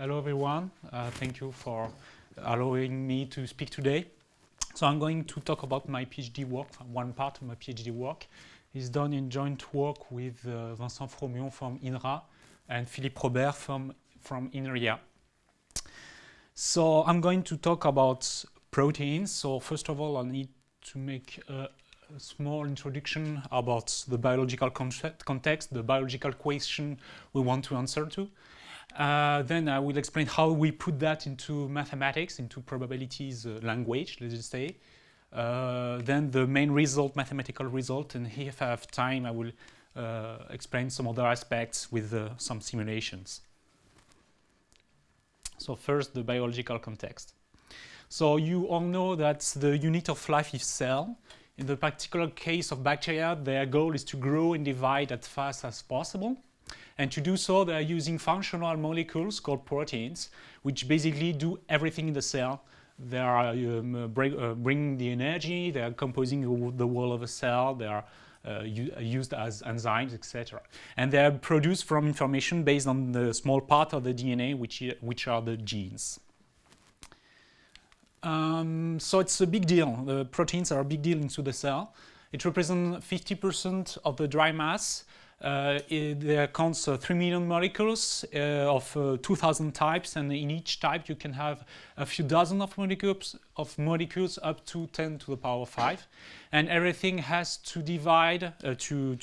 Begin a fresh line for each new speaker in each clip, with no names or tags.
Hello everyone. Thank you for allowing me to speak today. So I'm going to talk about my PhD work. One part of my PhD work is done in joint work with Vincent Fromion from INRA and Philippe Robert from INRIA. So I'm going to talk about proteins. So first of all, I need to make a small introduction about the biological context, the biological question we want to answer to. Then I will explain how we put that into mathematics, into probabilities language, let's just say. Then the main result, mathematical result, and if I have time, I will explain some other aspects with some simulations. So first, the biological context. So you all know that the unit of life is cell. In the particular case of bacteria, their goal is to grow and divide as fast as possible. And to do so, they are using functional molecules called proteins, which basically do everything in the cell. They are bringing the energy, they are composing the wall of a cell, they are used as enzymes, etc. And they are produced from information based on the small part of the DNA, which are the genes. So it's a big deal. The proteins are a big deal into the cell. It represents 50% of the dry mass. There accounts 3 million molecules of 2,000 types, and in each type you can have a few dozen of molecules up to 10 to the power 5, and everything has to divide to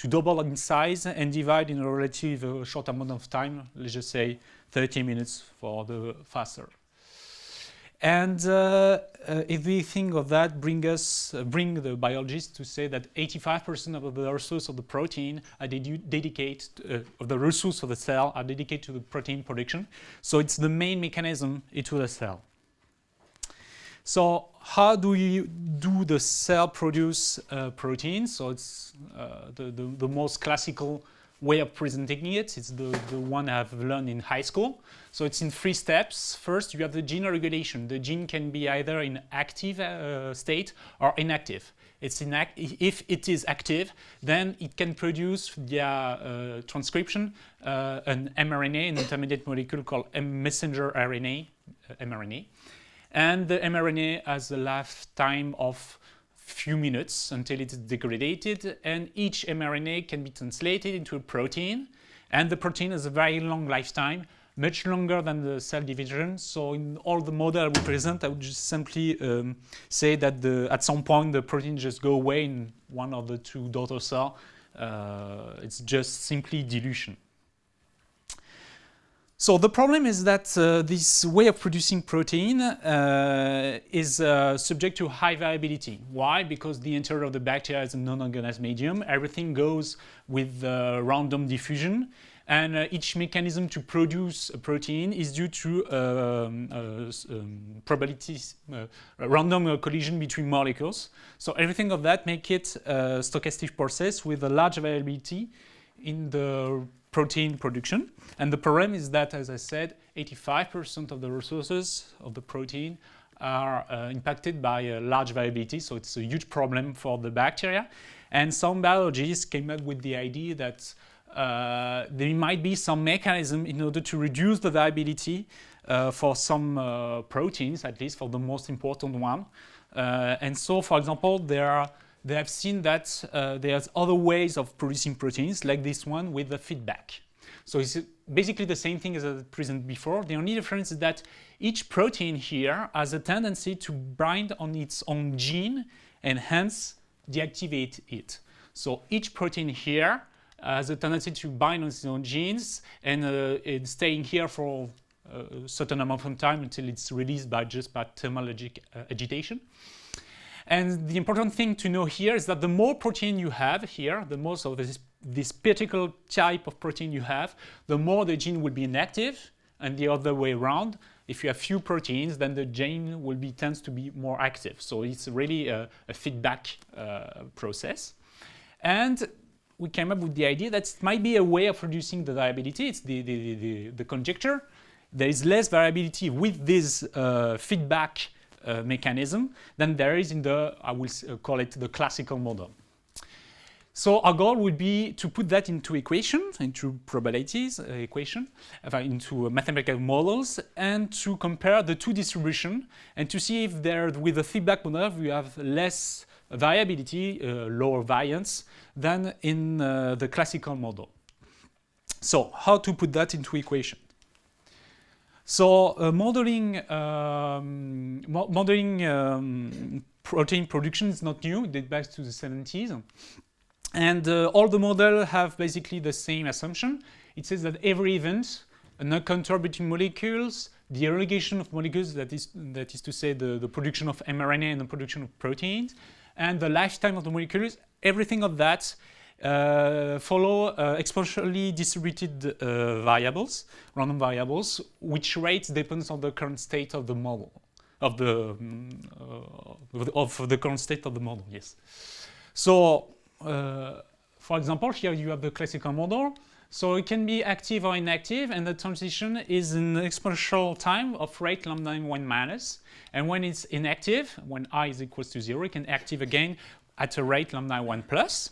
double in size and divide in a relative short amount of time. Let's just say 30 minutes for the faster. And everything of that bring the biologists to say that 85% of the resources of the protein are dedicated of the resources of the cell are dedicated to the protein production. So it's the main mechanism into the cell. So how do the cell produce protein? So it's the most classical way of presenting it. It's the one I've learned in high school. So it's in 3 steps. First, you have the gene regulation. The gene can be either in active state or inactive. If it is active, then it can produce via transcription an mRNA, an intermediate molecule called messenger RNA, mRNA. And the mRNA has a lifetime of few minutes until it is degraded, and each mRNA can be translated into a protein, and the protein has a very long lifetime, much longer than the cell division. So in all the model we present, I would just simply say that at some point the protein just go away in one of the 2 daughter cells. It's just simply dilution. So the problem is that this way of producing protein is subject to high variability. Why? Because the interior of the bacteria is a non-organized medium. Everything goes with random diffusion, and each mechanism to produce a protein is due to probabilities, random collision between molecules. So everything of that make it a stochastic process with a large variability in the protein production. And the problem is that, as I said, 85% of the resources of the protein are impacted by a large variability, so it's a huge problem for the bacteria. And some biologists came up with the idea that there might be some mechanism in order to reduce the variability for some proteins, at least for the most important one. And so, for example, they have seen that there's other ways of producing proteins, like this one with the feedback. So it's basically the same thing as I presented before. The only difference is that each protein here has a tendency to bind on its own gene and hence deactivate it. So each protein here has a tendency to bind on its own genes and it's staying here for a certain amount of time until it's released by thermal agitation. And the important thing to know here is that the more protein you have here, the more of this particular type of protein you have, the more the gene will be inactive, and the other way around. If you have few proteins, then the gene tends to be more active. So it's really a feedback process. And we came up with the idea that it might be a way of reducing the variability. It's the conjecture. There is less variability with this feedback mechanism than there is in the, I will call it the classical model. So our goal would be to put that into equations, into probabilities equation, into mathematical models, and to compare the two distributions and to see if there, with the feedback model, we have less variability, lower variance than in the classical model. So how to put that into equation? So modeling protein production is not new. It dates back to the 70s. And all the models have basically the same assumption. It says that every event, an encounter between molecules, the aggregation of molecules, that is to say the production of mRNA and the production of proteins, and the lifetime of the molecules, everything of that follow exponentially distributed variables, random variables, which rate depends on the current state of the model, of the current state of the model. Yes. So, for example, here you have the classical model. So it can be active or inactive, and the transition is an exponential time of rate lambda in 1 minus. And when it's inactive, when I is equals to 0, it can active again at a rate lambda 1 plus.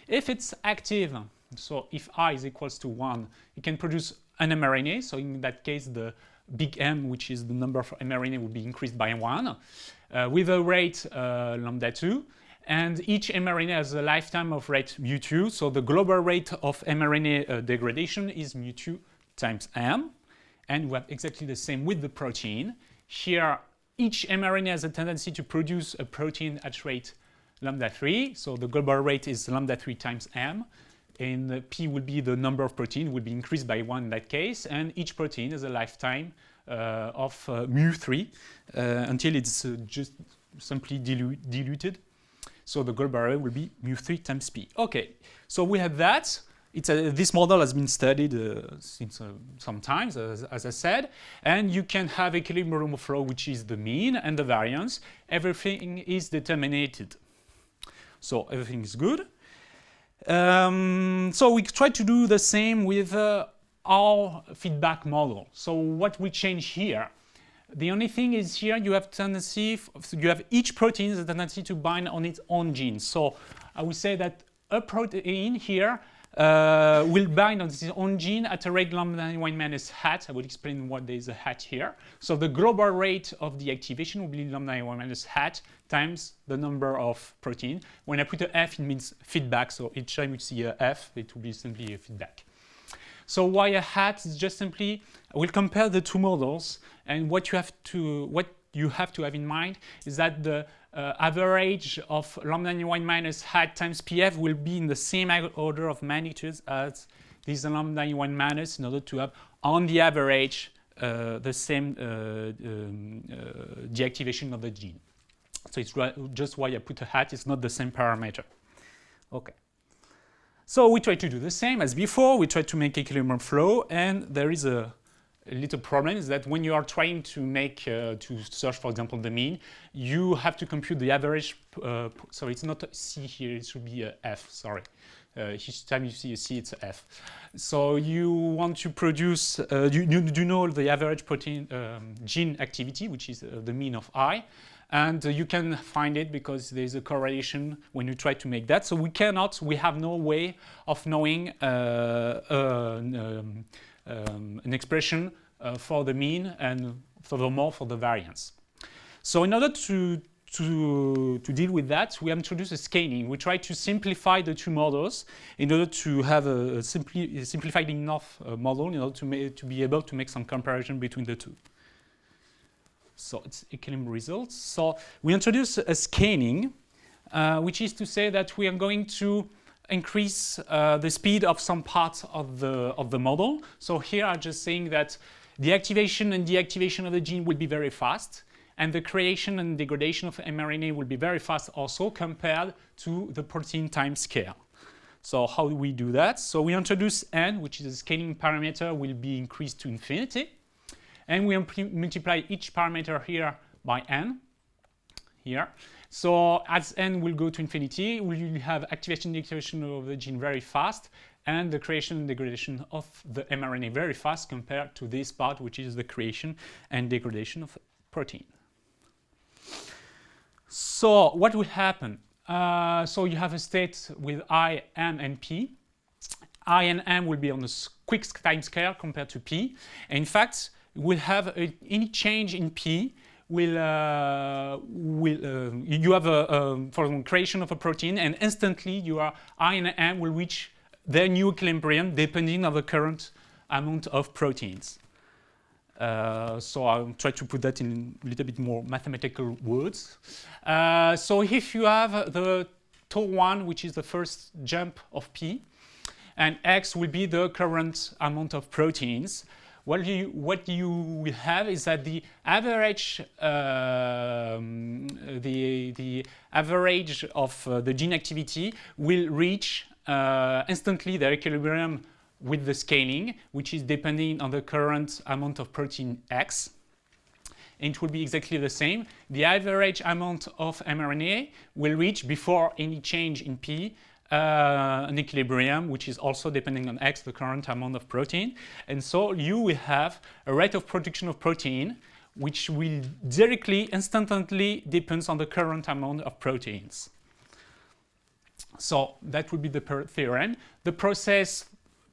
If it's active, so if I is equals to 1, it can produce an mRNA. So in that case, the big M, which is the number of mRNA, will be increased by 1 with a rate lambda 2. And each mRNA has a lifetime of rate mu2. So the global rate of mRNA degradation is mu2 times M. And we have exactly the same with the protein. Here, each mRNA has a tendency to produce a protein at rate lambda 3. So the global rate is lambda 3 times M. And P will be the number of protein, will be increased by 1 in that case. And each protein has a lifetime of mu3 until it's just simply diluted. So the global rate will be mu3 times P. Okay, so we have that. This model has been studied since some times, as I said, and you can have equilibrium flow, which is the mean and the variance. Everything is determined. So everything is good. So we try to do the same with our feedback model. So what we change here? The only thing is here you have each protein has a tendency to bind on its own gene. So I would say that a protein here will bind on its own gene at a rate lambda 1 minus hat. I will explain what there is a hat here. So the global rate of the activation will be lambda 1 minus hat times the number of protein. When I put a F, it means feedback. So each time you see a F, it will be simply a feedback. So why a hat is just simply, we'll compare the two models, and what you have to have in mind is that the average of lambda 1 minus hat times PF will be in the same order of magnitude as this lambda 1 minus in order to have on the average the same deactivation of the gene. So it's just why I put a hat, it's not the same parameter. Okay. So we try to do the same as before. We try to make equilibrium flow, and there is a little problem is that when you are trying to make to search, for example, the mean, you have to compute the average. Sorry, it's not a C here; it should be a F. Sorry, each time you see a C, it's a F. So you want to produce. You know the average protein gene activity, which is the mean of I. And you can find it because there's a correlation when you try to make that. So we have no way of knowing an expression for the mean and furthermore for the variance. So in order to deal with that, we introduce a scaling. We try to simplify the two models in order to have a simplified enough model in order to be able to make some comparison between the two. So it's equilibrium results. So we introduce a scaling, which is to say that we are going to increase the speed of some parts of the model. So here I'm just saying that the activation and deactivation of the gene will be very fast, and the creation and degradation of mRNA will be very fast also compared to the protein time scale. So how do we do that? So we introduce n, which is a scaling parameter, will be increased to infinity. And we multiply each parameter here by n, here. So as n will go to infinity, we will have activation and deactivation of the gene very fast, and the creation and degradation of the mRNA very fast compared to this part, which is the creation and degradation of protein. So what will happen? So you have a state with I, M, and P. I and M will be on a quick time scale compared to P. And in fact, we'll have any change in P will you have for the creation of a protein, and instantly your I and M will reach their new equilibrium depending on the current amount of proteins. So I'll try to put that in a little bit more mathematical words. So if you have the tau 1, which is the first jump of P, and X will be the current amount of proteins, what you will have is that the average the average of the gene activity will reach instantly their equilibrium with the scaling, which is depending on the current amount of protein X. And it will be exactly the same. The average amount of mRNA will reach, before any change in P, an equilibrium, which is also depending on X, the current amount of protein. And so you will have a rate of production of protein which will directly, instantly depends on the current amount of proteins. So that would be the theorem. The process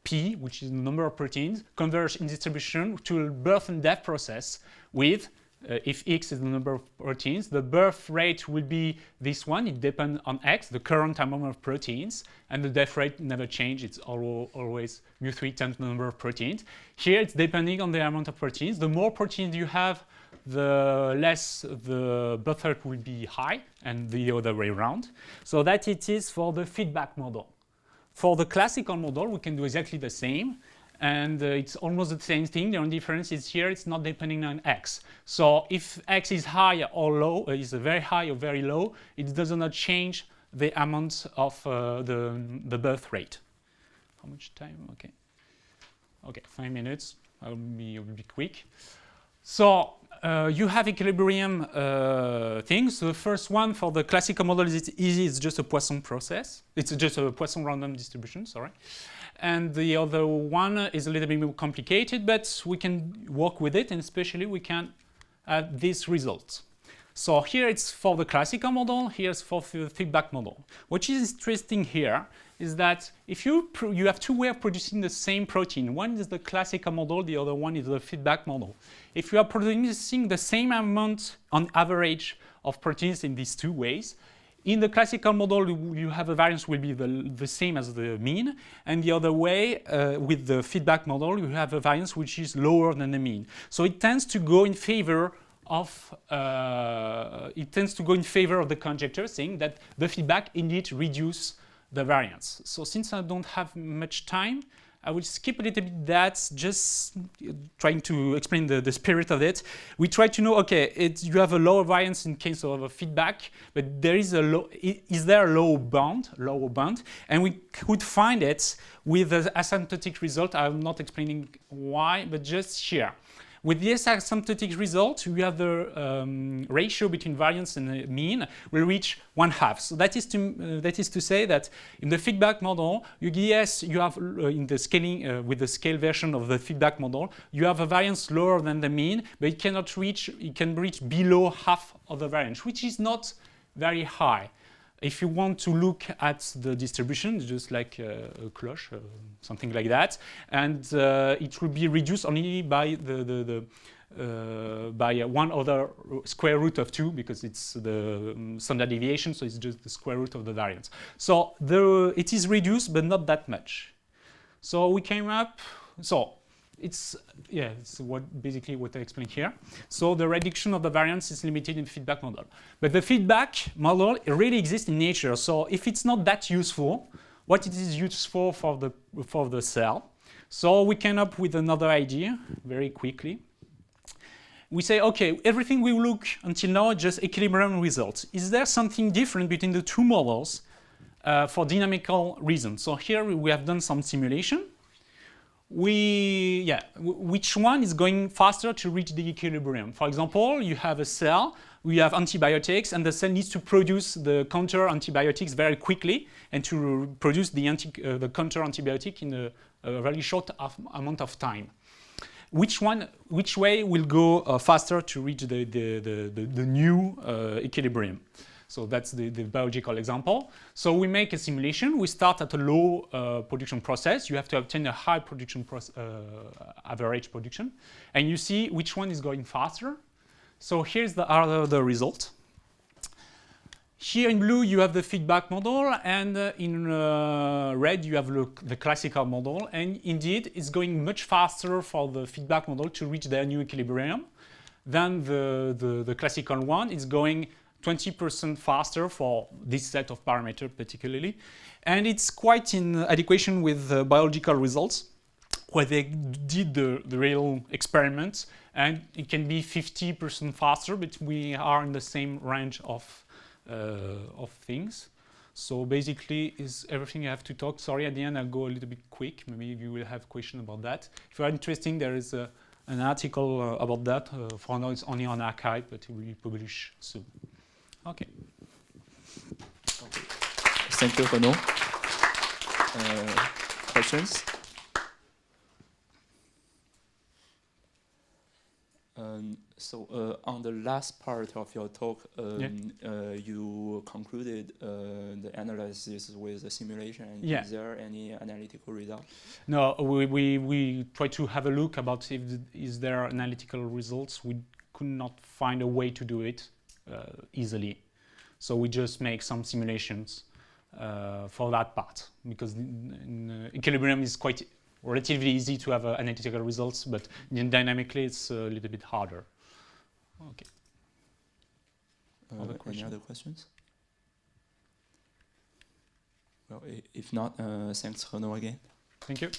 P, which is the number of proteins, converge in distribution to a birth and death process with, if X is the number of proteins, the birth rate will be this one. It depends on X, the current amount of proteins, and the death rate never changes. It's always mu3 times the number of proteins. Here it's depending on the amount of proteins. The more proteins you have, the less the birth rate will be high, and the other way around. So that it is for the feedback model. For the classical model, we can do exactly the same. And it's almost the same thing. The only difference is here it's not depending on X. So if X is high or low, is very high or very low, it does not change the amount of the birth rate. How much time? Okay. Okay, 5 minutes. I'll be quick. So you have equilibrium things. So the first one for the classical model is easy. It's just a Poisson process. It's just a Poisson random distribution, sorry. And the other one is a little bit more complicated, but we can work with it, and especially we can add these results. So here it's for the classical model, here's for the feedback model. What is interesting here is that if you have two ways of producing the same protein, one is the classical model, the other one is the feedback model. If you are producing the same amount on average of proteins in these two ways, in the classical model, you have a variance will be the same as the mean, and the other way, with the feedback model, you have a variance which is lower than the mean. So it tends to go in favor of the conjecture, saying that the feedback indeed reduces the variance. So since I don't have much time, I will skip a little bit that, just trying to explain the spirit of it. We try to know, okay, you have a lower variance in case of a feedback, but there is is there a lower bound? And we could find it with the asymptotic result. I'm not explaining why, but just here. With this asymptotic result, we have the ratio between variance and the mean will reach 1/2. So that is to say that in the feedback model, you have in the scaling with the scale version of the feedback model, you have a variance lower than the mean, but it can reach below half of the variance, which is not very high. If you want to look at the distribution, just like a cloche, something like that, and it will be reduced only by by one other square root of 2, because it's the standard deviation, so it's just the square root of the variance. So it is reduced, but not that much. So we came up. So it's basically what I explained here. So the reduction of the variance is limited in the feedback model. But the feedback model really exists in nature. So if it's not that useful, what it is useful for the cell? So we came up with another idea very quickly. We say, okay, everything we look until now is just equilibrium results. Is there something different between the two models for dynamical reasons? So here we have done some simulation. Which one is going faster to reach the equilibrium? For example, you have a cell, we have antibiotics, and the cell needs to produce the counter antibiotics very quickly and to produce the counter antibiotic in a very short amount of time. Which way will go faster to reach the new equilibrium? So that's the biological example. So we make a simulation. We start at a low production process. You have to obtain a high production average production. And you see which one is going faster. So here's the result. Here in blue, you have the feedback model, and in red, you have the classical model. And indeed, it's going much faster for the feedback model to reach their new equilibrium than the classical one. It's going 20% faster for this set of parameters particularly. And it's quite in adequation with biological results, where they did the real experiments, and it can be 50% faster, but we are in the same range of things. So basically, is everything I have to talk. Sorry, at the end I'll go a little bit quick. Maybe you will have questions about that. If you are interested, there is an article about that. For now, it's only on arXiv, but it will be published soon. Okay.
Thank you, Renaud. Questions? So on the last part of your talk, you concluded the analysis with the simulation.
Yeah.
Is there any analytical result?
No, we try to have a look about if is there analytical results. We could not find a way to do it easily. So we just make some simulations for that part, because in equilibrium is quite relatively easy to have analytical results, but dynamically it's a little bit harder. Okay.
Any other questions? Well, if not, thanks, Renaud, again.
Thank you.